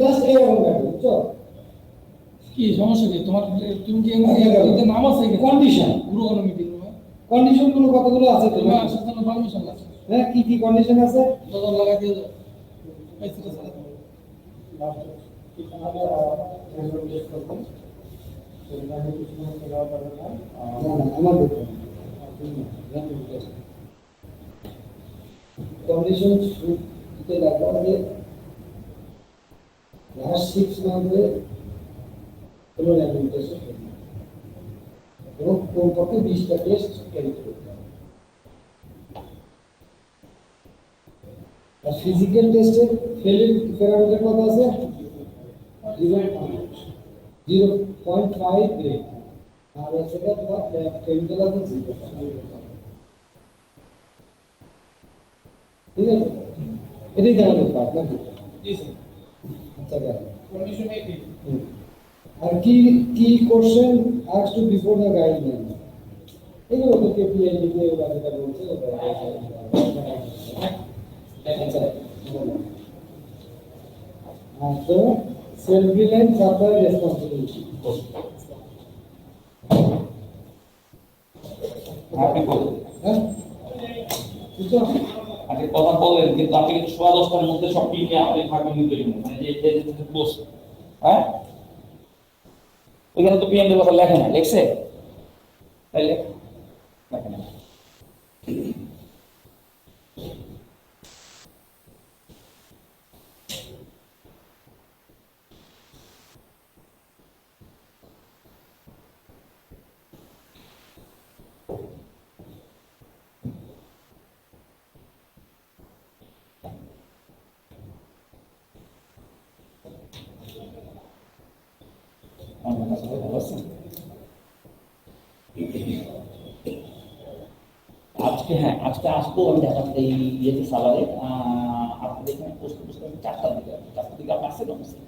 Just এরকম কাটবে, বুঝছো? কি সমস্যা কি তোমার? তুমি কি নাম আছে কন্ডিশন পুরো কোনো মিটিং রুমে? কন্ডিশন গুলো কতগুলো আছে তুমি তোমার? আসার জন্য পারমিশন আছে। হ্যাঁ, কি কি কন্ডিশন আছে? দরজা লাগাই দিয়ে দাও। এই সেটা সারা দাও। কন্ডিশন দিতে লাগবে যে লাস্ট 6 মান্থে কোনো রেমিটেশন এবং কমপক্ষে 20টা টেস্ট ক্যারি করতে হবে। আর ফিজিক্যাল টেস্টের ফেলির প্যারামিটার কত আছে? 0.5 গ্রেড। আর সেটা তোমার কেমিক্যাল আছে 0। ঠিক আছে, এটাই আমাদের পার্ট নাকি? জি স্যার। আচ্ছা, কন্ডিশন 18। আর কি কি question asked two before the guideline, এগুলো তো কেপিআই দিতে ওরা যেটা বলছে আচ্ছা। তো সেলফ রিলায়েন্স সাপ্লাই রেসপন্সিবিলিটি আপনি বলেন। হ্যাঁ, বুঝছো? আপনি কথা বলেন কিন্তু আপনি কিন্তু 10:15 মধ্যে সব টিমে আপনি ভাগে নিতে দিবেন, মানে যে বস। হ্যাঁ, ওখানে তো পিএম এর কথা লেখে না, লেখছে? তাই লেখে না। আজকে হ্যাঁ, আজকে আসবো আমি দেখাতে এই ইয়েতে সালারে। আপনাদের এখানে পোস্ট পোস্ট আমি 4টার দিকে, 4টার দিকে আপনি আসছেন অবশ্যই।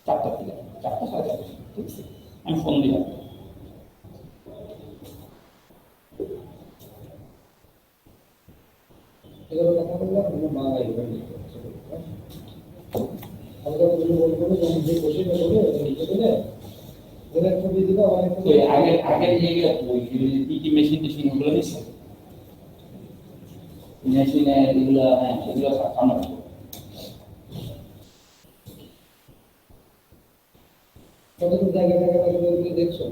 4টার দিকে, 4টা 4:30, ঠিক আছে? আমি ফোন দিলাম। এগুলো কথা বললাম কোনো বাংলা ইভেন্ট আমরা কোনো বলবো যখন যে কোশ্চেন বলবে ওটা লিখে দিলে ওরা ছবি দিলে অনেক তো আগে আগে ইয়ে ওই কি মেশিন টেশিন ওগুলো নিচ্ছে, মেশিনে এগুলো, হ্যাঁ এগুলো সামনে কতটুকু জায়গা জায়গা জায়গা দেখছো?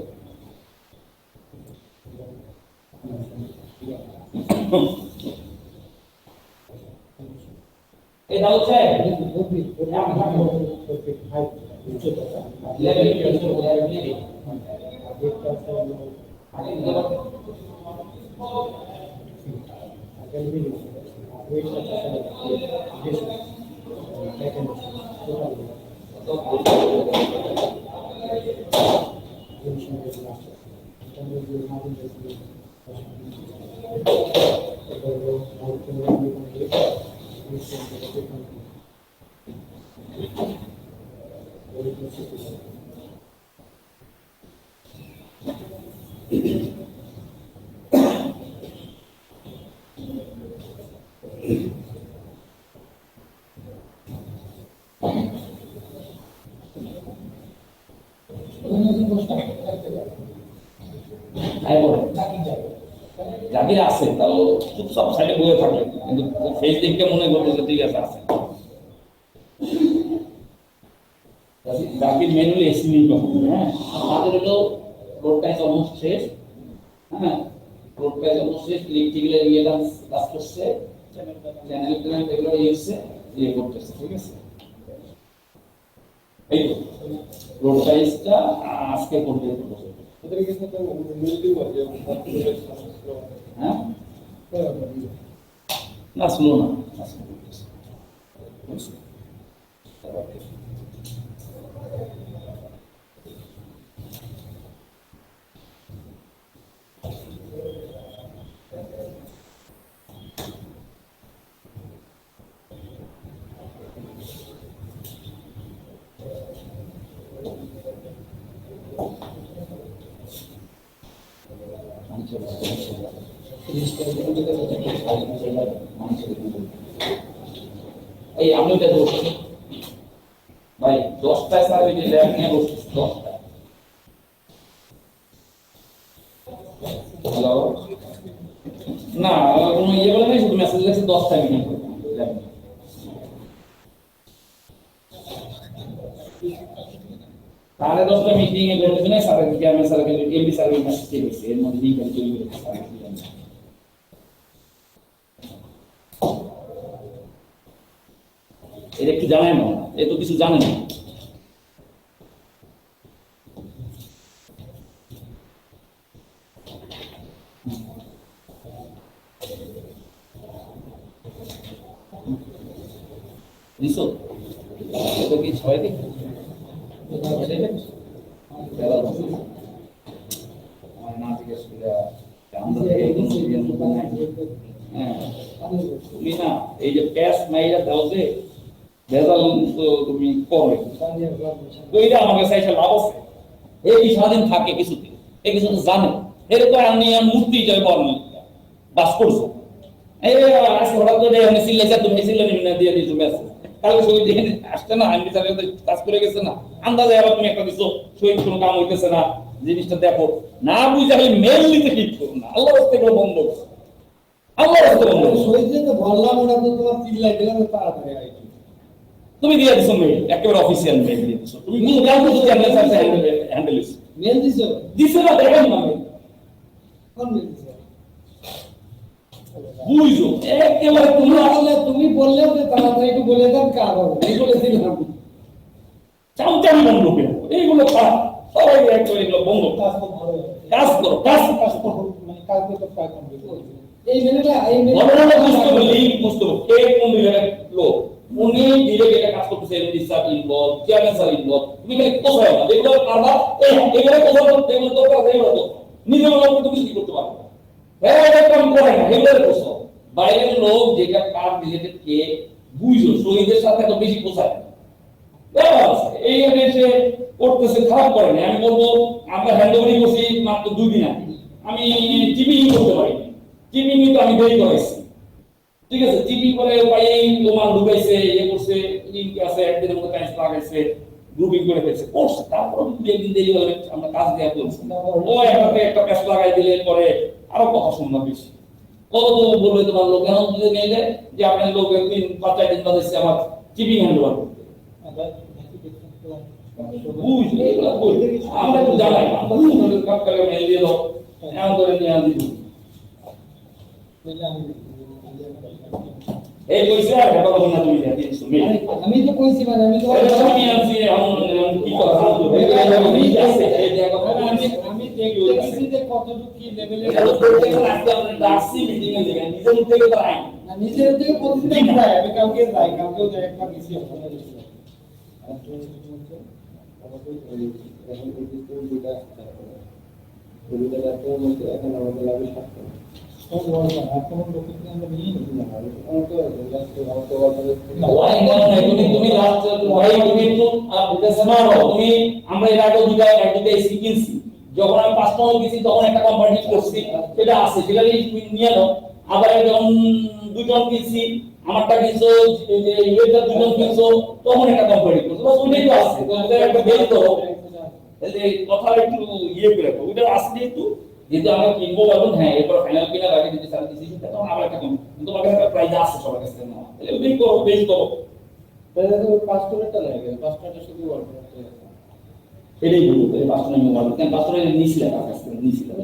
এটা হচ্ছে জাকির আছে তাও চুপচাপ সাইডে বয়ে থাকে, কিন্তু ফেস দেখতে মনে করবে যে ঠিক আছে আছে। জাকির ম্যানুয়ালি এসিবি কখন, হ্যাঁ আমাদের হলো রোড টাইস অলমোস্ট শেষ। হ্যাঁ, রোড টাইস অলমোস্ট শেষ, ইলেকট্রিক্যাল ইয়েটা কাজ করছে, চ্যানেল প্ল্যান এগুলো ইয়েছে, ইয়ে করতেছে, ঠিক আছে? এই তো রোড টাইসটা আজকে করতে হবে। হ্যাঁ না, স্লো না, এই আমি ওটা বলছি ব্যাগ নিয়ে বসছিস 10টা। হ্যালো, না কোনো ইয়ে বলে নাই, শুধু মেসেজ গেছে 10টা মিনিট। সাড়ে 10টা মিটিং এ করতেছে না, sir chairman sir MD sir message দিয়েছে, এর মধ্যে লিঙ্ক আছে চলে গেছে স্যার। এটা কি জানেন না, এ তো কিছু জানে না। দিছো এটা কি 6 দিন আমার না জিজ্ঞেস করে আমরা তুমি না এই যে প্যাস মাইরা দাও যে ভেজাল তুমি করো, ওইটা আমার কাছে এসে লাভ আছে। এই কি স্বাধীন থাকে কিছুতে, এই কিছু তো জানে, এরকম আমি মূর্তি হিসাবে বর্ণ বাস করছো। এই আজকে হঠাৎ করে এখানে সিলেছে, তুমি সিলে নিয়ে দিয়ে দিয়েছো মেসেজ, কালকে শহীদ এখানে আসছে না, আমি বিচারে কাজ করে গেছে না, আন্দাজে আবার তুমি একটা দিচ্ছ শহীদ কোনো কাম হইতেছে না, জিনিসটা দেখো না বুঝে আমি মেল নিতে ঠিক করো না, আল্লাহ রাস্তায় এগুলো বন্ধ করছে, আল্লাহ রাস্তায় বন্ধ করছে। শহীদদের তো বললাম, ওরা তো তোমার চিল্লাই দিলাম তাড়াতাড়ি আইটি। তুমি দিয়ে দিছো মেল, একেবারে অফিসিয়াল মেল দিয়ে দিছো, তুমি কি জানো তো চ্যানেল সাথে হ্যান্ডেল মেল দিছো? দিছে না, দেখেন না মেল কোন মেল দিছো? বুঝছো একেবারে তুমি বললে যে তাড়াতাড়ি একটু বলে দেন, কাজ হবে এই বলেছিলাম। চামচামি বন্ধ করে এইগুলো খারাপ, সবাই একেবারে এগুলো বন্ধ। কাজ তো ভালো হবে। কাজ করো, কাজ কাজ তো মানে কালকে তো প্রায় কমপ্লিট হয়েছে। এই মেলটা এই মেল ঘটনাটা বুঝতে হবে, লিঙ্ক বুঝতে হবে, কে কোন বিভাগের লোক, উনি ডিরেক্ট এটা কাজ করতেছে, MD sir involve, chairman sir involve, তুমি খালি কোথায় না এগুলো পারবা, এই এগুলো কোথাও করতে এগুলো দরকার আছে, এগুলো তো নিজের লোক তো কিছু করতে পারবে না, হ্যাঁ এটা কাম করে না, এগুলো কোথাও বাইরের লোক যেটা কাজ রিলেটেড কে বুঝো, শহীদের সাথে তো বেশি কোথায় এই এসে করতেছে, খারাপ করে না। আমি বলবো আমরা হ্যান্ডওভারই করছি মাত্র 2 দিন আগে, আমি টিভি করতে পারি, টিভি তো আমি দেরি করাইছি, ঠিক আছে, টিভি করে পাই তোমার ঢুকাইছে, ইয়ে করছে, লিঙ্ক আছে, একদিনের মধ্যে টাইম লাগাইছে, গ্রুপিং করে ফেলছে, করছে, তারপর একদিন দেরি হলে আমরা কাজ দেওয়া করছি, ও একটা প্যাস লাগাই দিলে পরে আরো কথা শুনলাম বেশি, কত তো বলবে তোমার লোক এখন যদি নিলে যে আপনার লোক 3-4 দিন বাদ এসে আমার টিভি হ্যান্ডওভার করতে, বুঝলি এগুলো আমরা তো জানাই, আমরা কাপকালে মেল দিয়ে দাও, এমন করে নিয়ে আসি এই কইছে আর কথা বল না, তুমি জানি তুমি আমি তো কইছি, মানে আমি তো আমি আছি এমন কি কথা আমি আছে এই জায়গা আমি দেখতেছি যে কতটুকু কি লেভেলে আজকে আপনি ডাকছি মিটিং এ যাবেন, নিজের মুখ থেকে তো আইন নিজের থেকে প্রতিদিন যাই, আমি কাউকে যাই, কাউকেও যাই, একবার বেশি হবে তুমি লাস্ট ভাই তুমি তো বিদেশে মারো, তুমি আমরা এর আগে দুইটা এসি কিনছি, যখন আমি 5 টাকা কিনছি তখন একটা কোম্পানি করছি, সেটা আছে, সেটা নিয়ে নাও। আবার যখন 2 জন কিনছি, আমারটা কিনছো, এটা 2 জন কিনছো, তখন একটা কোম্পানি করছো, বাস ওইটাই তো আছে, তো ওদের একটা বের করো, এই কথা একটু ইয়ে করে রাখো, ওইটা আসলে একটু যেহেতু আমরা কিনবো বলুন, হ্যাঁ এরপর ফাইনাল কিনা আগে যদি সারা ডিসিশন থাকে তখন আবার একটা কম, কিন্তু তোমার কাছে একটা প্রাইস আছে সবার কাছে না, তাহলে ওইটাই করো, বেশ করো, তাহলে তো পাসপোর্টটা লাগে, পাসপোর্টটা শুধু অর্ডার করতে হবে। এটাই বলবো, তাহলে পাঁচটা আমি মোবাইল কেন পাঁচটা নিয়েছিলাম তার কাছ থেকে নিয়েছিলাম।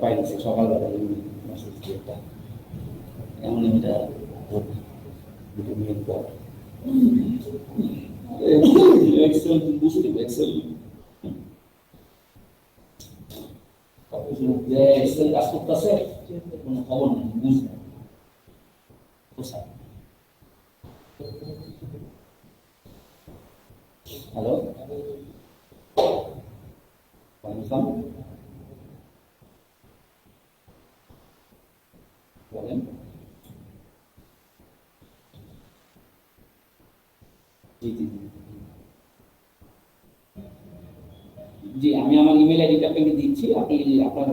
পাইছে সকালবেলা মেসেজ দিয়ে একটা এমন এটা দুটো মিনিট পর এক্সেল বুঝতে এক্সেল যে এক্সেল কাজ করতেছে কোনো খবর নেই, বুঝ নেই কোথায়। হ্যালো, বলেন। জি জি জি, আমি আমার ইমেল আইডিটা আপনাকে দিচ্ছি, আপনি আপনার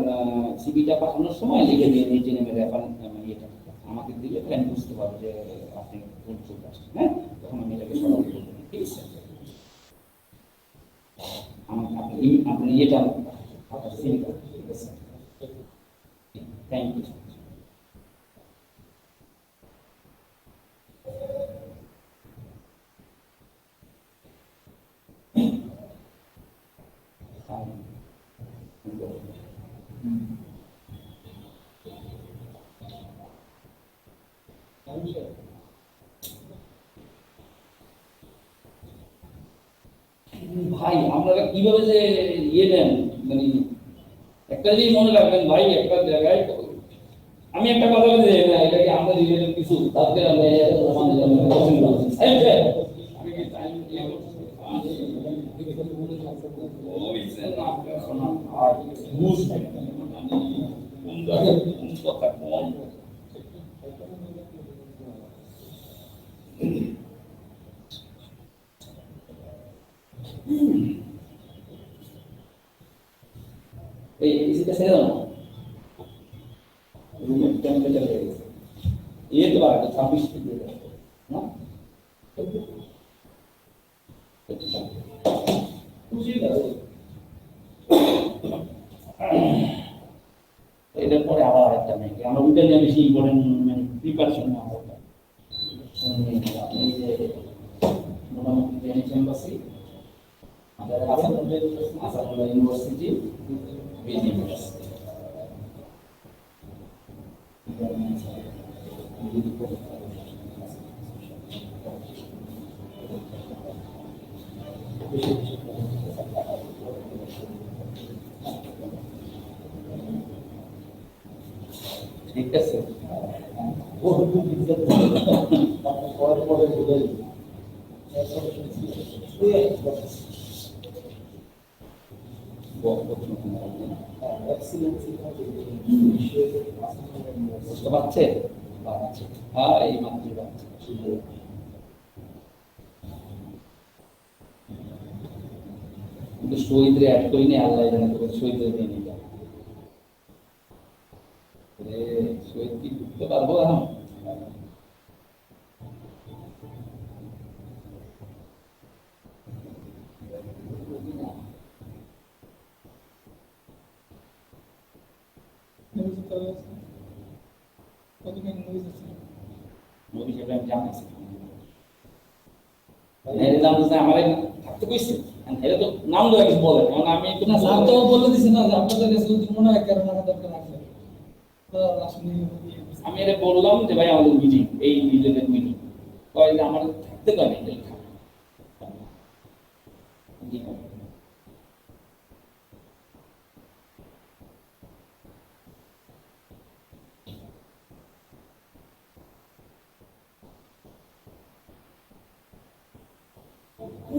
সিভিটা পাঠানোর সময় লিখে দিয়ে নিচে নেমে রেফারেন্স ইয়েটা আমাকে দিলে তাহলে আমি বুঝতে পারবো যে আপনি কোন চলতে আসছেন। হ্যাঁ, তখন আমি এটাকে সরাসরি বলবো, ঠিক আছে। আমাকে আপনি ইয়েটা আপনার সিভিটা, ঠিক আছে। Thank you. ভাই আপনারা কিভাবে যে ইয়ে নেন, মানে একটা জিনিস মনে রাখবেন ভাই, একটা জায়গায় আমি একটা কথা বলতে চাই না, এটা কি আমাদের রিলেটেড কিছু তাদের আমি পছন্দ করছি। আমি কি টাইম দিয়ে এই এসিটা ছেড়ে দাও না, রুমের টেম্পারেচার হয়ে গেছে, ইয়ে তো বাড়বে 26 ডিগ্রি না, এটার পরে আবার একটা নেই, আমরা ওইটা নিয়ে বেশি ইম্পর্টেন্ট মানে প্রিপারেশন নেওয়া হবে। এই যে মোটামুটি জেনেছি এম্বাসি, আমাদের আসাদুল্লাহ ইউনিভার্সিটি, ইউনিভার্সিটি ঠিক আছে। বুঝতে পারছে? হ্যাঁ, এই মাত্র কিন্তু শহীদরে অ্যাড করিনি, আল্লাহ জানে তোকে শহীদরে দিয়ে নিয়ে যাবে। শহীদ কি ঢুকতে পারবো এখন? নবী সাহেব আমি জানাইছি আমার থাকতে কইছে, এটা তো নাম দেওয়া কিছু বলে এখন আমি তো না স্যার তো বলে দিছে না যে আপনাদের কাছে যদি মনে হয় কারণ আমার দরকার আছে তো আসলে আমি এটা বললাম যে ভাই আমাদের মিটিং, এই রিলেটেড মিটিং কয় যে আমার থাকতে কয় না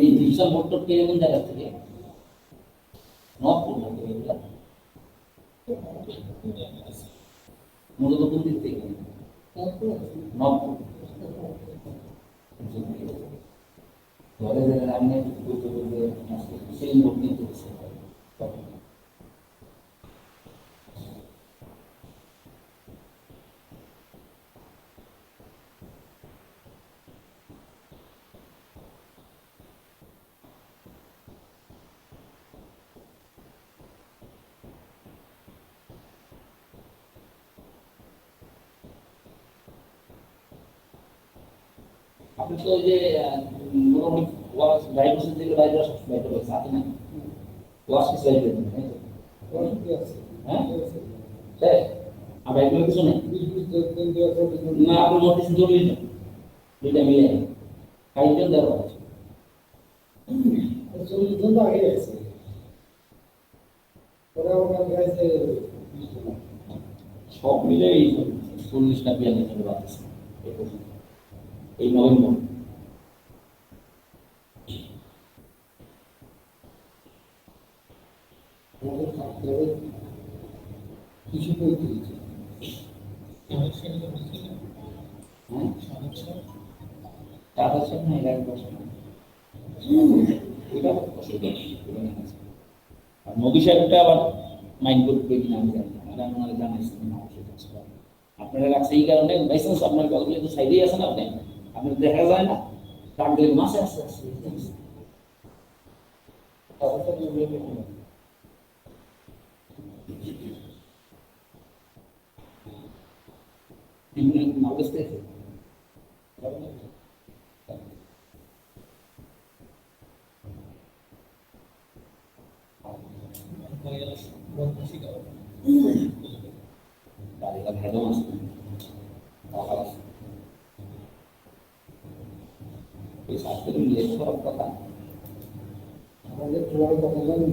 এই ডিজিটাল বোর্ড কে কোন জায়গা থেকে নবপুর নাকি এগুলা মূলত কোন দিক থেকে নবপুর ধরে ধরে রান্নে বলতে বলতে সেই বোর্ড নিতে হচ্ছে। আপনি তো যে মোটামুটি ওয়াশ ডাইভার্সিটি থেকে ডাইভার্স বাইরে হচ্ছে আপনি না ওয়াশ কি সাইড দেন হ্যাঁ তাই আর বাইরে কিছু নেই না, আপনি নোটিস জরুরি না, দুইটা মিলে কাইজন দেওয়া আছে চল্লিশ জন তো আগে আছে ওরা ওখানে গেছে সব মিলে এই 40 না 42 জনের বাড়তেছে এই পর্যন্ত, এই নভেম্বর। আমাদের থাকতে হবে কিছু পরিস্থিতি। অনেক ছেলে তো বুঝলি না, হ্যাঁ, অনেক ছেলে। 4,000 না 11,000 না, এটা অসুবিধা নেই, এটা নিয়ে আছে। আর নবী সাহেবটা আবার মাইন্ড করবে কিনা আমি জানি না, আমি ওনারা জানাইছি কিনা অসুবিধা আছে। আপনারা রাখছে এই কারণে লাইসেন্স আপনার কথাগুলো তো সাইডেই আছেন, আপনি আপনার দেখা যায় না, ডাক দিলে মাসে আসতে আসতে তাদের নিয়ে অবস্থা বদমাশি করে। তাদের ভেদম আছে, অভাব আছে, এই স্বাস্থ্যের মিলে সব কথা। আমাদের তোমার কথা জানি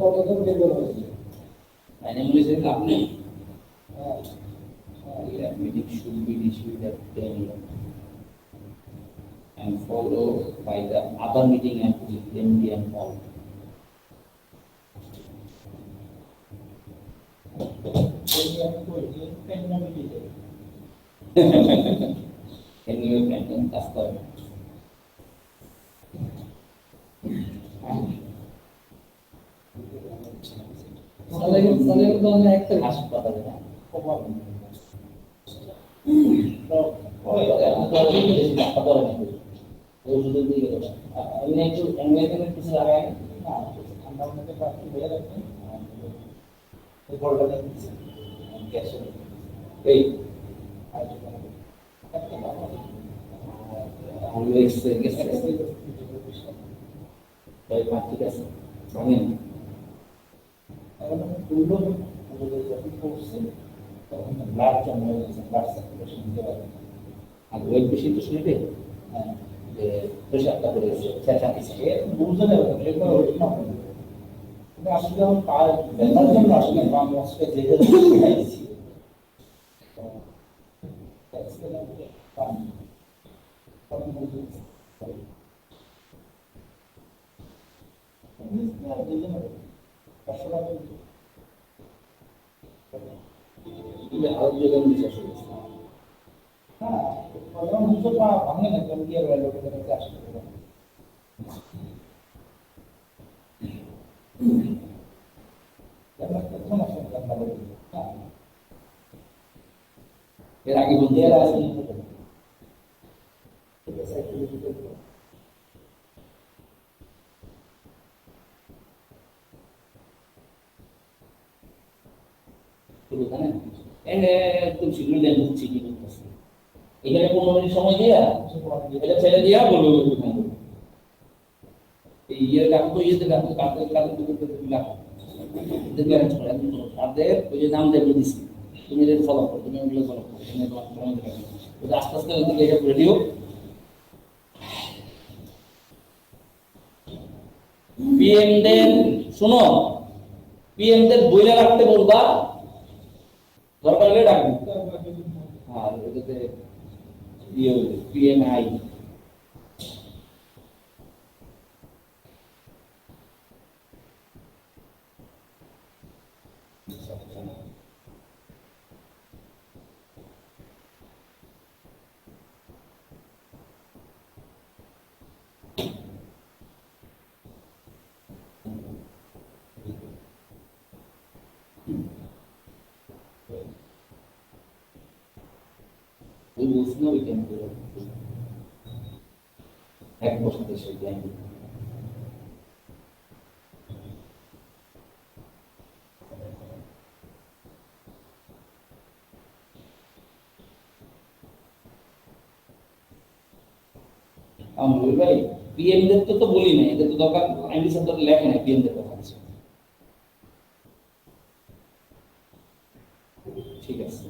কতজন বেতন হয়েছে? অ্যানিমেলিজম আপনি হ্যাঁ meeting should be issued at 10 a.m. and followed by the other meeting at the MDM hall. Anyway, Brandon, that's the হাসপাতালে না হাসপাতালে না ওষুধ দিয়ে গেল আমি একটু অ্যাঙ্গেজমেন্ট কিছু লাগাই না ঠান্ডা মধ্যে পাখি বেড়ে রাখবেন, এই বলটা দিচ্ছি গ্যাস এই আমি এক্সপেরিয়েন্স তাই ঠিক আছে ভাঙেন এখন দুটো আমাদের যখন করছে তখন ব্লাড জমা হয়ে গেছে, ব্লাড সার্কুলেশন দিতে পারে। আর ওয়েট বেশি তো শুনবে হ্যাঁ যে প্রেশারটা করে চেঁচা দিচ্ছে বুঝতে পারবে এগুলো ওইটা না হবে। কিন্তু আসলে যখন পায় ব্যথার জন্য আসলে বাম মস্কে যেতে খাইছি আরো জায়গায় নিচে আসে হ্যাঁ যখন দুটো পা ভাঙে না তখন কি আর লোকের কাছে আসতে পারে না। প্রথম আসলে ভালো হ্যাঁ এর আগে বলতে এর আগে শুরু জানেন একদম শিডিউল দেন হচ্ছে কি করতেছে এখানে 15 মিনিট সময় দিয়া এটা ছেড়ে দিয়া বলবো এই ইয়ে ডাক তো ইয়েতে ডাক কাটতে কাটতে দুটো লাখ তাদের ওই যে নাম দেবে দিছি তুমি এটা ফলো করো, তুমি ওগুলো ফলো করো, তুমি তোমার সময় দেবে ওটা আস্তে আস্তে ওইদিকে এটা করে দিও। পিএমদের শোনো, পিএমদের বইলে রাখতে বলবা, দরকার হলে ডাকবো। আর ওটাতে ইয়ে পিএমআই ওই বলছি না ওই ক্যাম্পে এক বছর সেই ক্যাম্পে আমার ভাই পিএমদের তো বলি না, এদের তো দরকার আইনি সেন্টার লেখে না পিএমদের কথা আছে। ঠিক আছে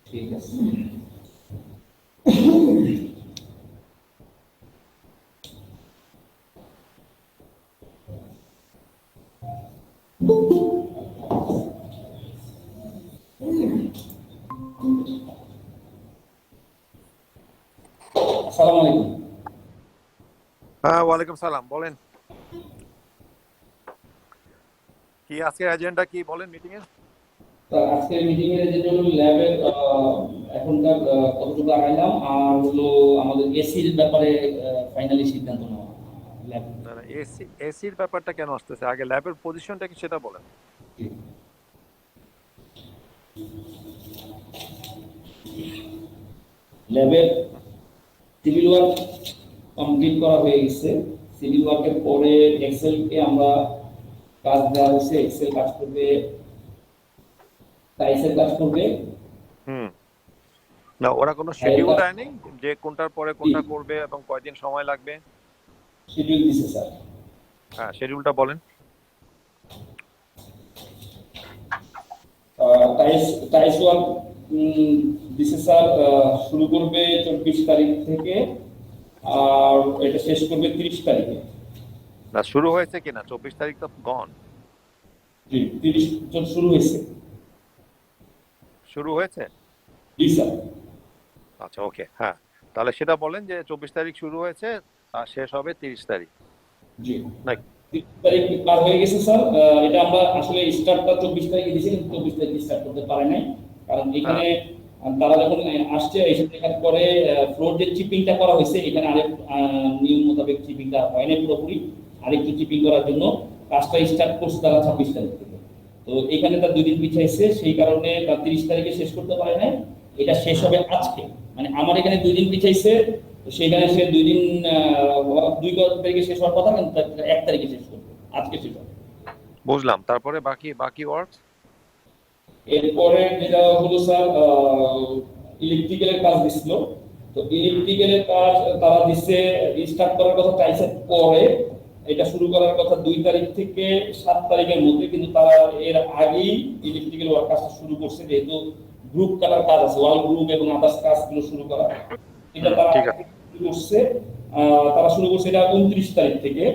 ঠিক আছে আসসালামু আলাইকুম। হ্যাঁ, ওয়ালাইকুম সালাম। বলেন কি আজকের এজেন্ডা, কি বলেন মিটিং এর? তো আজকের মিটিং এর যেটা হলো ল্যাবের এখনকার কতটুকু আগাইলাম, আর হলো আমাদের এসির ব্যাপারে ফাইনালি সিদ্ধান্ত নেওয়া ল্যাব। না না, এসির ব্যাপারটা কেন আসতেছে? আগে ল্যাবের পজিশনটা কি সেটা বলেন। ল্যাবের সিভিল ওয়ার্ক কমপ্লিট করা হয়ে গেছে। সিভিল ওয়ার্কের পরে এক্সেল কে আমরা কাজ দেওয়া হয়েছে, এক্সেল কাজ করবে, টাইসের কাজ করবে। হুম। না, ওরা কোনো শিডিউল দেয়নি যে কোনটার পরে কোনটা করবে এবং কয়দিন সময় লাগবে? শিডিউল দিছে স্যার। হ্যাঁ, শিডিউলটা বলেন। টাইস ওয়ার্ক দিছে স্যার, শুরু করবে 24 তারিখ থেকে আর এটা শেষ করবে 30 তারিখে। না, শুরু হয়েছে কিনা? 24 তারিখ তো গন। জি, 30 শুরু হয়েছে। শুরু হয়েছে? জি স্যার। আচ্ছা, ওকে। হ্যাঁ, তাহলে সেটা বলেন যে 24 তারিখ শুরু হয়েছে আর শেষ হবে 30 তারিখ। জি, নাকি? 30 তারিখ পার হয়ে গেছে স্যার। এটা আমরা আসলে স্টার্টটা 24 তারিখে দিয়েছিলাম, 24 তারিখে স্টার্ট করতে পারে নাই, কারণ এখানে তারা যখন আসছে এসে দেখার পরে ফ্লোর যে চিপিংটা করা হয়েছে, এখানে আরেক নিয়ম মোতাবেক চিপিংটা হয় না পুরোপুরি, আরেকটু চিপিং করার জন্য কাজটা স্টার্ট করছে তারা 26 তারিখ থেকে। তো এখানে তার 2 দিন পিছাইছে, সেই কারণে তার 30 তারিখে শেষ করতে পারে নাই। এটা শেষ হবে আজকে, মানে আমার এখানে 2 দিন পিছাইছে, তো সেখানে সে 2 দিন 2 তারিখে শেষ হওয়ার কথা, কিন্তু 1 তারিখে শেষ করবে, আজকে শেষ হবে। বুঝলাম। তারপরে বাকি ওয়ার্ক? এরপরে যেটা হলো স্যার, ইলেকট্রিক্যালের কাজ দিছিল। তো ইলেকট্রিক্যালের কাজ তারা দিচ্ছে স্টার্ট করার কথা টাইসের পরে, এটা শুরু করার কথা 2 তারিখ থেকে 7 তারিখের মধ্যে, কিন্তু তারা এর আগেই ইলেকট্রিক্যাল ওয়ার্ক কাজটা শুরু করছে, যেহেতু গ্রুপ কাটার কাজ আছে, ওয়াল গ্রুপ এবং আদার্স কাজগুলো শুরু করা, এটা তারা ঠিক আছে। শুরু করছে। তারা শুরু করছে এটা 29 তারিখ থেকে।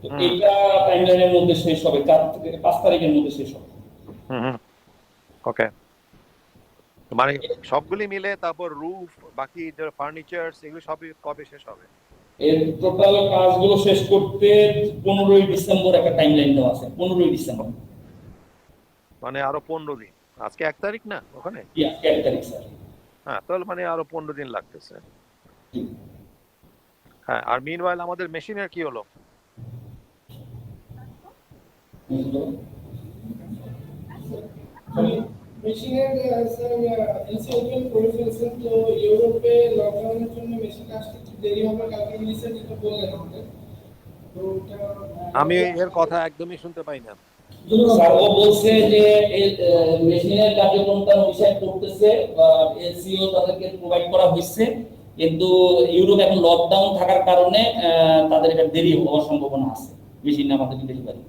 তো এটা টাইমলাইনের মধ্যে শেষ হবে, 4 থেকে 5 তারিখের মধ্যে শেষ হবে। হুম। ওকে, মানে সবগুলি মিলে তারপর রুফ, বাকি যে ফার্নিচারস, এগুলো সবই কবে শেষ হবে? এর টোটাল কাজগুলো শেষ করতে 15ই ডিসেম্বর একটা টাইমলাইন দেওয়া আছে, 15ই ডিসেম্বর। মানে আরো 15 দিন। আজকে 1 তারিখ না ওখানে? জি, আজকে 1 তারিখ স্যার। হ্যাঁ, তাহলে মানে আরো 15 দিন লাগতেছে। হ্যাঁ, আর মিনওয়াইল আমাদের মেশিনের কি হলো? মেশিনের স্যার এলসি ওপেন করে ফেলছেন, তো ইউরোপে লকডাউনের জন্য মেশিন আসতে একটু দেরি হবে, কালকে মিলিয়েছেন যেটা বললেন আমাদের। তো ওটা আমি এর কথা একদমই শুনতে পাই না। স্যার ও বলছে যে এই মেশিনের কার্যক্রমটা বিষয় করতেছে, এলসিও তাদেরকে প্রোভাইড করা হয়েছে, কিন্তু ইউরোপ এখন লকডাউন থাকার কারণে তাদের এটা দেরি হওয়ার সম্ভাবনা আছে, মেশিন আমাদের ডেলিভারি।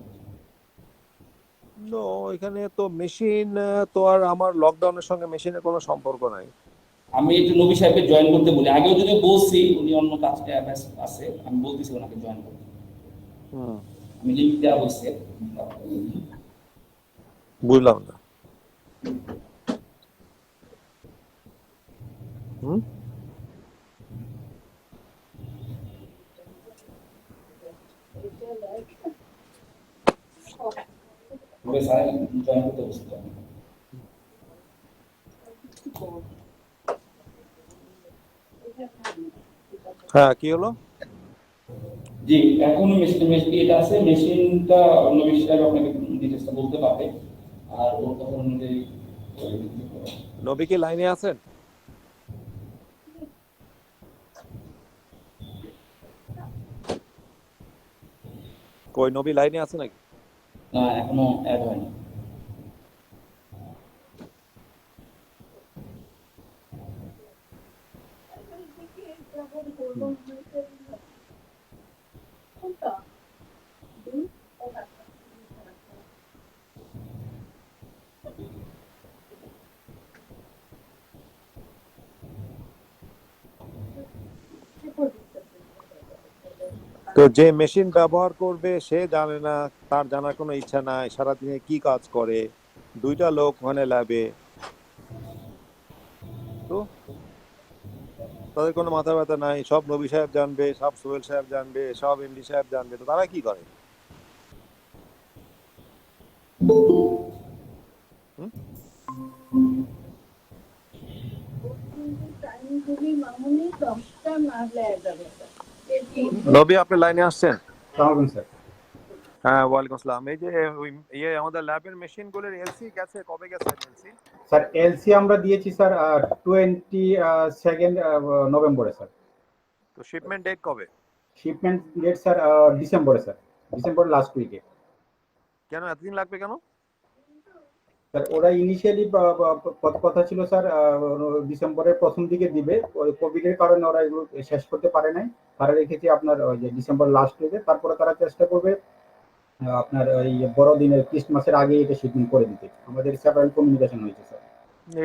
নো, এখানে তো মেশিন তো আর আমার লকডাউনের সঙ্গে মেশিনের কোনো সম্পর্ক নাই। আমি একটু নবী সাহেবকে জয়েন করতে বলি, আগেও যদি বলছি, উনি অন্য কাজটা আছে, আমি বলতেছি ওনাকে জয়েন করতে। আমি লিঙ্ক দেওয়া হয়েছে। বুঝলাম না। ওকে স্যার জয়েন করতে বলছি। হ্যাঁ, কি হলো? জি, এখন মেশিন এটা আছে, মেশিনটা নবী সাহেব আপনাকে ডিটেইলসটা বলতে পারবে, আর ওর কথা অনুযায়ী নবী কি লাইনে আছেন? কই, নবী লাইনে আছে নাকি? না, এখনো অ্যাড হয়নি। তো যে মেশিন ব্যবহার করবে সে জানে না, তার জানার কোনো ইচ্ছা নাই সারাদিনে কি কাজ করে, 2টা লোক ওখানে ল্যাবে। তো তাদের কোনো মাথা ব্যথা নাই, সব নবী সাহেব জানবে, সব সোহেল সাহেব জানবে, সব এমডি সাহেব জানবে, তো তারা কি করে? হুম? নবী আপনি লাইনে আসছেন? সালামালাইকুম স্যার। হ্যাঁ, ওয়ালাইকুম আসসালাম। এই যে আমাদের ল্যাবের মেশিন গুলোর এলসি গেছে, কবে গেছে এলসি? স্যার এলসি আমরা দিয়েছি স্যার 22 নভেম্বরে স্যার। তো শিপমেন্ট ডেট কবে? শিপমেন্ট ডেট স্যার ডিসেম্বরে স্যার, ডিসেম্বর লাস্ট উইকে। কেন এতদিন লাগবে কেন? স্যার ওরা ইনিশিয়ালি কথা ছিল স্যার ডিসেম্বরের প্রথম দিকে দিবে, ওই কোভিডের কারণে ওরা এগুলো শেষ করতে পারে নাই, তারা রেখেছে আপনার ওই যে ডিসেম্বর লাস্ট উইকে। তারপরে তারা চেষ্টা করবে আপনার ওই বড়দিনের ক্রিসমাসের আগে এটা শিপমেন্ট করে দিতে। আমাদের সেপারেট কমিউনিকেশন হয়েছে স্যার।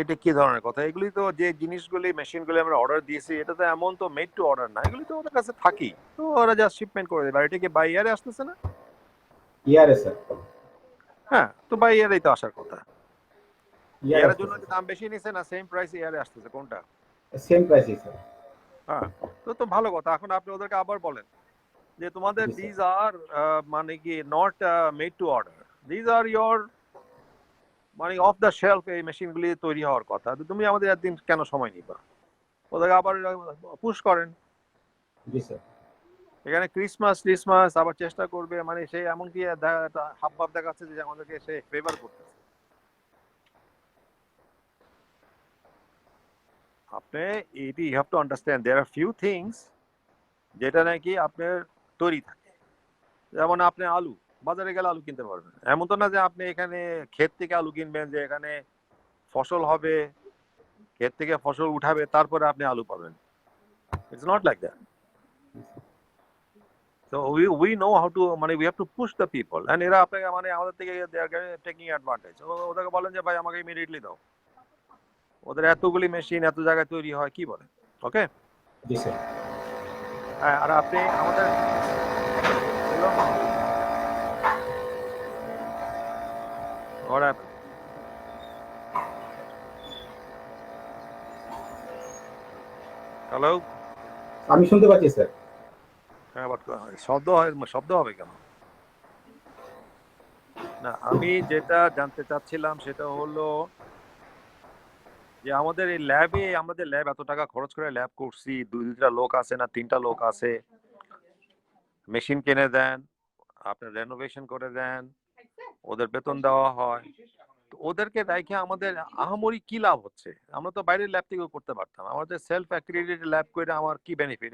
এটা কি ধরনের কথা? এগুলি তো যে জিনিসগুলি মেশিনগুলি আমরা অর্ডার দিয়েছি, এটা তো এমন তো মেড টু অর্ডার না, এগুলি তো ওদের কাছে থাকি, তো ওরা জাস্ট শিপমেন্ট করে দেবে। আর এটা কি বাই ইয়ারে আসতেছে না? ইয়ারে স্যার, হ্যাঁ, তো বাই ইয়ারেই তো আসার কথা। ইয়ারে ইয়ারের জন্য দাম বেশি নিছে না সেম প্রাইস ইয়ারে আসতেছে, কোনটা? সেম প্রাইসই স্যার। হ্যাঁ, তো ভালো কথা। এখন আপনি ওদেরকে আবার বলেন যে তোমাদের জি, স্যার। দিজ আর মানে কি not made to order, these are your মানে অফ দ্য শেলফ এই মেশিনগুলি তৈরি হওয়ার কথা, তো তুমি আমাদের একদিন কেন সময় নিবা? ওদেরকে আবার পুশ করেন। জি স্যার। এখানে ক্রিসমাস আবার চেষ্টা করবে, মানে সে এমনকি হাব ভাব দেখাচ্ছে যে আমাদেরকে সে ফেভার করতেছে। আপনি এটি you have to understand there are few things যেটা নাকি আপনার তৈরি থাকে। যেমন আপনি আলু, বাজারে গেলে আলু কিনতে পারবেন, এমন তো না যে আপনি এখানে ক্ষেত থেকে আলু কিনবেন, যে এখানে ফসল হবে, ক্ষেত থেকে ফসল উঠাবে, তারপরে আপনি আলু পাবেন। It's not like that. So we know how to, মানে we have to push the people, and এরা আপনাকে মানে আমাদের থেকে they are taking advantage. ওদেরকে বলেন যে ভাই আমাকে ইমিডিয়েটলি দাও, ওদের এতগুলি মেশিন এত জায়গায় তৈরি হয়, কি বলে? ওকে, জি স্যার। হ্যাঁ। আর আপনি আমাদের What happened? হ্যালো, আমি শুনতে পাচ্ছি স্যার। হ্যাঁ, বাট শব্দ হবে কেন? না, আমি যেটা জানতে চাচ্ছিলাম সেটা হলো যে আমাদের এই ল্যাবে, আমাদের ল্যাব এত টাকা খরচ করে ল্যাব করছি, দুইটা লোক আছে না তিনটা লোক আছে, মেশিন কিনে দেন, আপনার রেনোভেশন করে দেন, ওদের বেতন দেওয়া হয়, তো ওদেরকে দেখে আমাদের আহামরি কি লাভ হচ্ছে? আমরা তো বাইরের ল্যাব থেকেও করতে পারতাম। আমাদের সেলফ অ্যাক্রিডিটেড ল্যাব করে আমার কি বেনিফিট?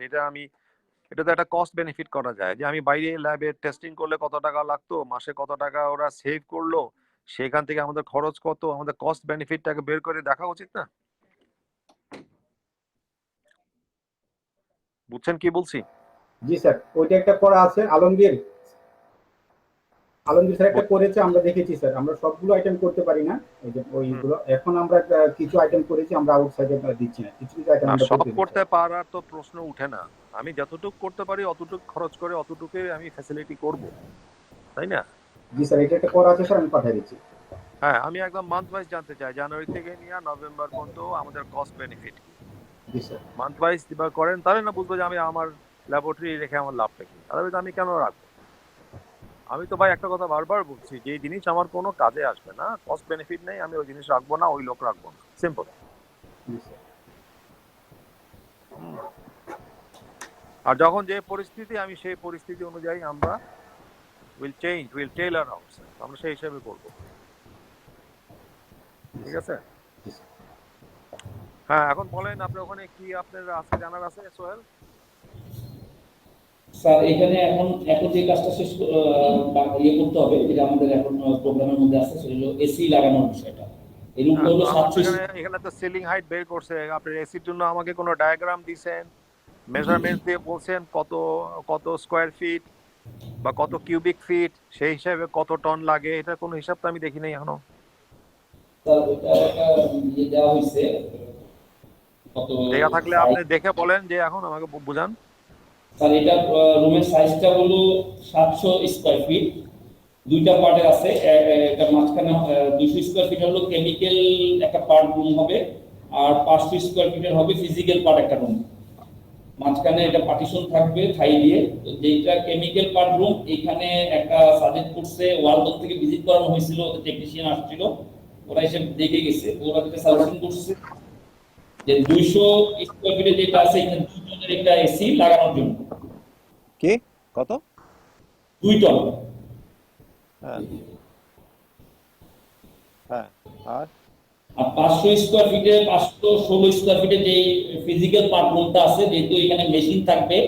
এটা তো একটা কস্ট বেনিফিট করা যায়, যে আমি বাইরে ল্যাবে টেস্টিং করলে কত টাকা লাগতো, মাসে কত টাকা ওরা সেভ করলো, সেখান থেকে আমাদের খরচ কত, আমাদের কস্ট বেনিফিটটাকে বের করে দেখা উচিত না? বুঝছেন কি বলছি? জি স্যার, ওইটা একটা করা আছে আলমগীর স্যার একটা করেছে, আমরা দেখেছি স্যার। আমরা সবগুলো আইটেম করতে পারি না, ওই যে ওইগুলো এখন আমরা কিছু আইটেম করেছি, আমরা আউটসাইডে দিচ্ছি না, কিছু কিছু আইটেম না, আমরা সব করতে করতে পারার তো প্রশ্ন উঠে না। আমি যতটুকু করতে পারি অতটুকু খরচ করে অতটুকুই আমি ফ্যাসিলিটি করব, তাই না? জি স্যার, এটা একটা করা আছে স্যার, আমি পাঠিয়ে দিচ্ছি। হ্যাঁ, আমি একদম মান্থ ওয়াইজ জানতে চাই, জানুয়ারি থেকে নিয়ে নভেম্বর পর্যন্ত আমাদের কস্ট বেনিফিট কি। জি স্যার। মান্থ ওয়াইজ দিবা করেন, তাহলে না বুঝবো যে আমি আমার ল্যাবরেটরি রেখে আমার লাভটা কি। আদারওয়াইজ আমি কেন রাখবো? আমি তো ভাই একটা কথা বারবার বলছি, যে জিনিস আমার কোনো কাজে আসবে না, কস্ট বেনিফিট নেই, আমি ওই জিনিস রাখবো না, ওই লোক রাখবো না, সিম্পল। জি স্যার। আর যখন যে পরিস্থিতি, আমি সেই পরিস্থিতি অনুযায়ী আমরা উইল টেইলার আওয়ারসেলফ, আমরা সেই হিসাবে করবো। ঠিক আছে? জি স্যার। হ্যাঁ, এখন বলেন আপনি ওখানে কি আপনার আজকে জানার আছে সোহেল? স্যার এখানে এখন যে কাজটা শেষ ইয়ে করতে হবে, যেটা আমাদের এখন প্রোগ্রামের মধ্যে আছে, সেটা হলো এসি লাগানোর বিষয়টা। এই রুমটা হলো 700। এখানে তো সিলিং হাইট বের করছে, আপনি এসির জন্য আমাকে কোনো ডায়াগ্রাম দিয়েছেন, মেজারমেন্ট দিয়ে বলছেন কত স্কোয়ার ফিট বা কত কিউবিক ফিট, সেই হিসাবে কত টন লাগে, এটা কোনো হিসাব তো আমি দেখি নাই এখনো। স্যার ওইটা একটা ইয়ে দেওয়া হয়েছে, কত দেখা থাকলে আপনি দেখে বলেন, যে এখন আমাকে বুঝান। স্যার এটা রুমের সাইজটা হলো 700 স্কয়ার ফিট, দুইটা পার্টের আছে। এটা মাঝখানে 200 স্কয়ার ফিট হলো কেমিক্যাল একটা পার্ট রুম হবে, আর 500 স্কয়ার ফিটের হবে ফিজিক্যাল পার্ট একটা রুম। মাঝখানে একটা পার্টিশন থাকবে থাই দিয়ে। তো যেটা কেমিক্যাল পার্ট রুম, এখানে একটা সাজেস্ট করছে, ওয়ালটন থেকে ভিজিট করানো হয়েছিল, ওদের টেকনিশিয়ান আসছিল, ওরা এসে দেখে গেছে। তো ওরা যেটা সাজেশন করছে যে 200 স্কয়ার ফিটে যেটা আছে এখানে 2 টনের একটা এসি লাগানোর জন্য। কে কত? 2 টন। হ্যাঁ হ্যাঁ। আর আর 500 স্কয়ার ফিটে 516 স্কয়ার ফিটে যে ফিজিক্যাল পার্ট রুমটা আছে, যেহেতু এখানে মেশিন থাকবে,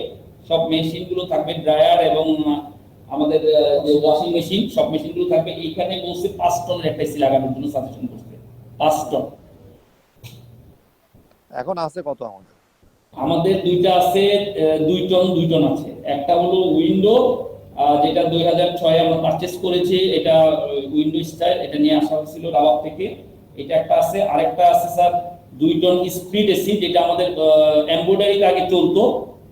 সব মেশিন গুলো থাকবে, ড্রায়ার এবং আমাদের যে ওয়াশিং মেশিন, সব মেশিন গুলো থাকবে। এইখানে বলছে 5 টনের একটা এসি লাগানোর জন্য সাজেশন করছে। 5 টন। এখন আছে কত আমাদের? আমাদের দুইটা আছে, 2 টন 2 টন আছে। একটা হলো উইন্ডো, যেটা 2006 আমরা পারচেজ করেছি, এটা উইন্ডো স্টাইল, এটা নিয়ে আসা হয়েছিল রাবাব থেকে। এটা একটা আছে। আরেকটা আছে স্যার 2 টন স্প্লিট এসি, যেটা আমাদের এমব্রয়ডারির আগে চলতো,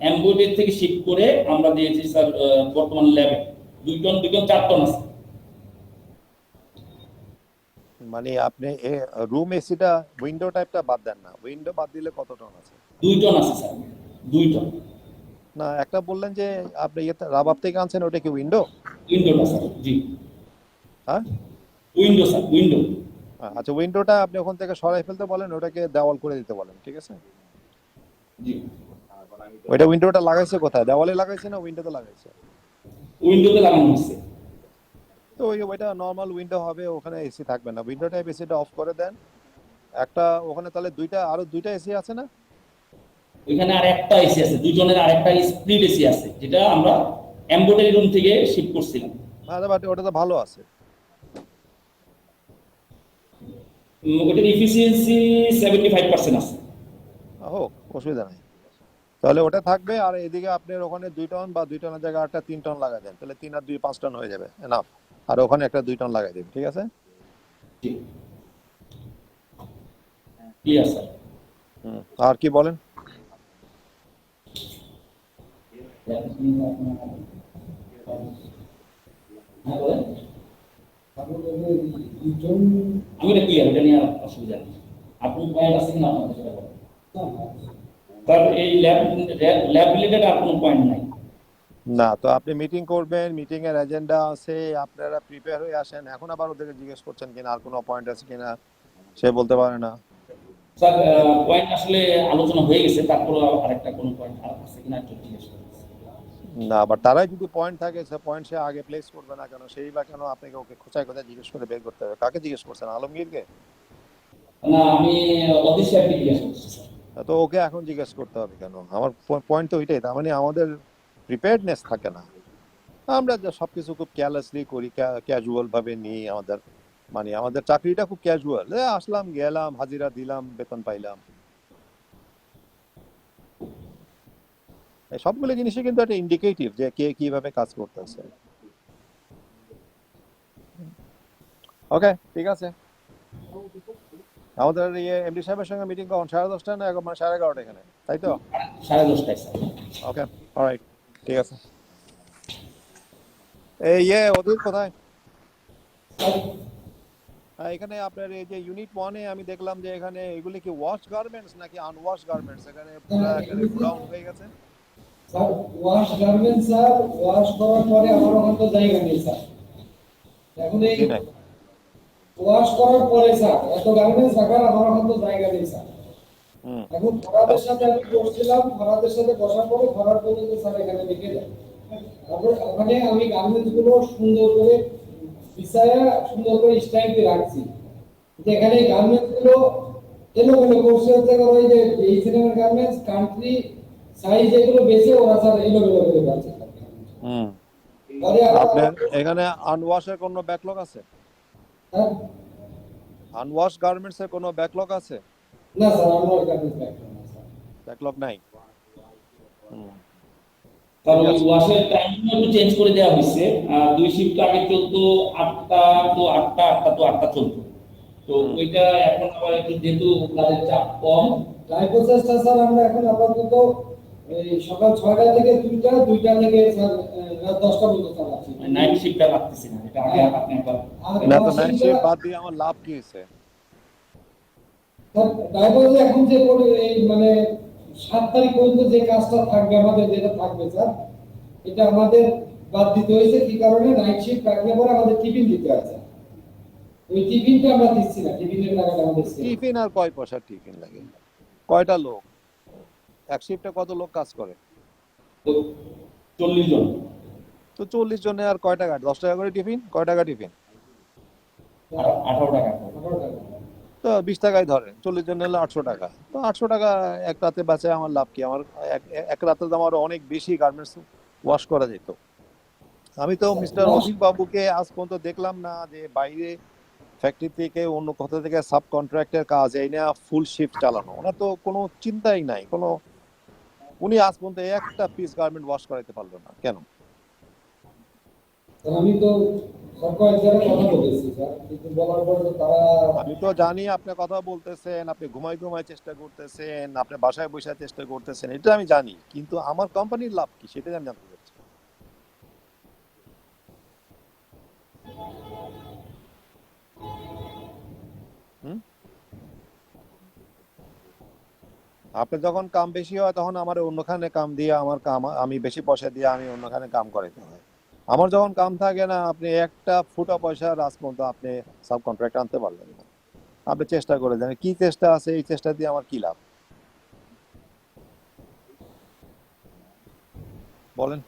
এমব্রয়ডারি থেকে শিফট করে আমরা দিয়েছি স্যার বর্তমান ল্যাবে। 2 টন 4 টন আছে। মানে আপনি রুম এসিটা উইন্ডো টাইপটা বাদ দেন না, উইন্ডো বাদ দিলে কত টন আছে? 2 টন আছে স্যার, 2 টন। না, একটা বললেন যে আপনি রাবাব থেকে আনছেন, ওটা কি উইন্ডো? উইন্ডোটা স্যার, জি। হ্যাঁ উইন্ডো স্যার, উইন্ডো। আচ্ছা, উইন্ডোটা আপনি ওখান থেকে সরাই ফেলতে বলেন, ওটাকে দেওয়াল করে দিতে বলেন, ঠিক আছে? জি। ওইটা উইন্ডোটা লাগাইছে কোথায়? দেওয়ালে লাগাইছে না উইন্ডোতে লাগাইছে? উইন্ডোতে লাগানো হয়েছে। তো ওইটা নর্মাল উইন্ডো হবে, ওখানে এসি থাকবে না। উইন্ডো টাইপ এসিটা অফ করে দেন। একটা ওখানে তাহলে আরো দুইটা এসি আছে না? ওইখানে আর একটা এসি আছে, 2 টনের আরেকটা স্প্লিট এসি আছে, যেটা আমরা এমব্রয়ডারি রুম থেকে শিফট করছিলাম। হ্যাঁ, বাট ওটা তো ভালো আছে। ওটার এফিসিয়েন্সি 75% আছে। হোক, অসুবিধা নাই। তাহলে ওটা থাকবে। আর এদিকে আপনার ওখানে 2 টন বা 2 টনের জায়গায় একটা 3 টন লাগা দেন, তাহলে 3 আর 2 5 টন হয়ে যাবে, এনাফ। আর ওখানে একটা 2 টন লাগাই দিন, ঠিক আছে? জি, ক্লিয়ার স্যার। আর কি বলেন? হ্যাঁ বলেন। আপনাদের দুজন আমি এটা ক্লিয়ার, এটা নিয়ে আর অসুবিধা নেই। আপনি পয়েন্ট আছে কিনা আপনাদের সেটা বলেন। না, তার এই ল্যাব রিলেটেড আর কোনো পয়েন্ট নাই। না, তো আপনি মিটিং করবেন, মিটিং এর এজেন্ডা আছে, আপনারা প্রিপেয়ার হয়ে আসেন। এখন আবার ওদেরকে জিজ্ঞেস করছেন কিনা আর কোনো পয়েন্ট আছে কিনা, সে বলতে পারে না। স্যার পয়েন্ট আসলে আলোচনা হয়ে গেছে, তারপরে আরেকটা কোনো পয়েন্ট আছে কিনা একটু জিজ্ঞেস করুন। না, আবার তারাই যদি পয়েন্ট থাকে, সে পয়েন্ট সে আগে প্লেস করবে না কেন? সেই বা কেন আপনাকে ওকে খোঁচায় খোঁচায় জিজ্ঞেস করে বের করতে হবে? কাকে জিজ্ঞেস করছেন, আলমগীরকে? না, আমি অধীর সাহেবকে জিজ্ঞেস করছি স্যার। তো ওকে এখন জিজ্ঞেস করতে হবে কেন? আমার পয়েন্ট তো ওইটাই। তার মানে আমাদের প্রিপেয়ারনেস থাকে না। আমরা সবকিছু খুব কেয়ারলেসলি করি, ক্যাজুয়াল ভাবে নিই। আমাদের চাকরিটা খুব ক্যাজুয়াল। আসলাম, গেলাম, হাজিরা দিলাম, বেতন পাইলাম। এই সবগুলো জিনিসই কিন্তু একটা ইন্ডিকেটিভ যে কে কিভাবে কাজ করতেছে। ওকে, ঠিক আছে। আমাদের এমডি সাহেবের সঙ্গে মিটিং কখন? 10:30 না 11:30 এখানে, তাই তো? 10:30 স্যার। ওকে, অলরাইট, ঠিক আছে। অধীর কোথায়? এখানে আপনার এই যে ইউনিট 1-এ আমি দেখলাম যে এখানে এগুলি কি ওয়াশ গার্মেন্টস নাকি আনওয়াশ গার্মেন্টস? এখানে পুরো গোডাউন হয়ে গেছে। Sir wash garments sir, wash করার পরে আমার ওখানে তো জায়গা নেই স্যার। এখন এই ওয়াশ করার পরে স্যার এত গার্মেন্টস রাখার আমার ওখানে তো জায়গা নেই স্যার। এখন ফরাদের সাথে আমি বসছিলাম, ফরাদের সাথে বসার পরে ফরাদ পর্যন্ত স্যার এখানে রেখে দেয়। তারপর ওখানে আমি গার্মেন্টস গুলো সুন্দর করে বিছায়া সুন্দর করে স্টাইল দিয়ে রাখছি। যেখানে গার্মেন্টস গুলো এলোমেলো করছে, হচ্ছে ওই যে এই সিনেমার গার্মেন্টস কান্ট্রি সাইজ এগুলো বেশি, ওরা স্যার এলোমেলো করে রাখছে। আপনার এখানে আনওয়াশের কোনো ব্যাকলগ আছে? হ্যাঁ? আনওয়াশ গার্মেন্টস এর কোনো ব্যাকলগ আছে? না স্যার, আমার গার্মেন্টস ব্যাকলগ নাই। কারণ ওই ওয়াশের টাইমিং একটু চেঞ্জ করে দেওয়া হয়েছে। 2 শিফট আগে চলতো 8টা তো 8টা চলতো। তো ওইটা এখন আবার একটু যেহেতু কাজের চাপ কম, ট্রাই প্রসেসটা স্যার আমরা এখন আপাতত এই সকাল 6টা থেকে 2টা থেকে স্যার রাত 10টা পর্যন্ত চালাচ্ছি। নাইট শিফটটা রাখতেছি না, এটা আগে আপনি একবার। না, তো নাইট শিফট বাদ দিয়ে আমার লাভ কি হয়েছে? স্যার ড্রাইভার এখন যে এই মানে 7 তারিখ পর্যন্ত যে কাজটা থাকবে আমাদের, যেটা থাকবে স্যার, এটা আমাদের বাদ দিতে হয়েছে। কি কারণে? নাইট শিফট রাখলে পরে আমাদের টিফিন দিতে হয় স্যার। ওই টিফিনটা আমরা দিচ্ছি না, টিফিনের টাকাটা আমাদের দিচ্ছি না। টিফিন আর কয় পয়সা টিফিন লাগে? কয়টা লোক এক শিফটে, কত লোক কাজ করে? তো 40 জন। তো 40 জনে আর কয় টাকা? 10 টাকা করে টিফিন, কয় টাকা টিফিন? 18 টাকা। 18 টাকা। তো 20 টাকায় ধরেন, 40 জন হলে 800 টাকা। তো 800 টাকা এক রাতে বাঁচায় আমার লাভ কি? আমার এক রাতে তো আমার অনেক বেশি গার্মেন্টস ওয়াশ করা যেত। আমি তো মিস্টার অসিত বাবুকে আজ পর্যন্ত দেখলাম না যে বাইরে ফ্যাক্টরি থেকে অন্য কোথা থেকে সাব কন্ট্রাক্টের কাজ এই না ফুল শিফট চালানো। ওনার তো কোনো চিন্তাই নাই, কোনো, উনি আজ পর্যন্ত একটা পিস গার্মেন্ট ওয়াশ করাইতে পারলো না। কেন? স্যার, আমি তো সরকার যারা কথা বলেছি স্যার, কিন্তু বলার পর তো তারা আমি তো জানি আপনি কথা বলতেছেন, আপনি ঘুমাই ঘুমাই চেষ্টা করতেছেন, আপনি বাসায় বসে চেষ্টা করতেছেন, এটা আমি জানি, কিন্তু আমার কোম্পানির লাভ কি সেটা আমি জানতে চাচ্ছি। আপনি যখন কাম বেশি হয় তখন আমার অন্যখানে কাম দিয়ে, আমার কাম আমি বেশি পয়সা দিয়ে আমি অন্যখানে কাম করাইতে হয়। আমার যখন কাম থাকে না, আপনি একটা ফুটা পয়সা আজ পর্যন্ত আপনি সাব কন্ট্রাক্ট আনতে পারলেন না। আপনি চেষ্টা করে দেন, কি চেষ্টা আছে? এই চেষ্টা দিয়ে আমার কি লাভ বলেন?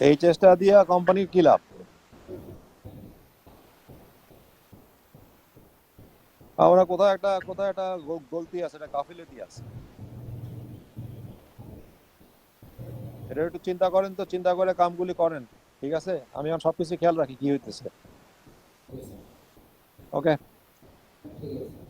এই চেষ্টা দিয়ে কোম্পানির কি লাভ? আমরা কোথায় একটা গলতি আছে, একটা গাফিলতি আছে। এটা একটু চিন্তা করেন, তো চিন্তা করে কামগুলি করেন, ঠিক আছে? আমি আমার সবকিছু খেয়াল রাখি কি হইতেছে। ওকে। ঠিক আছে।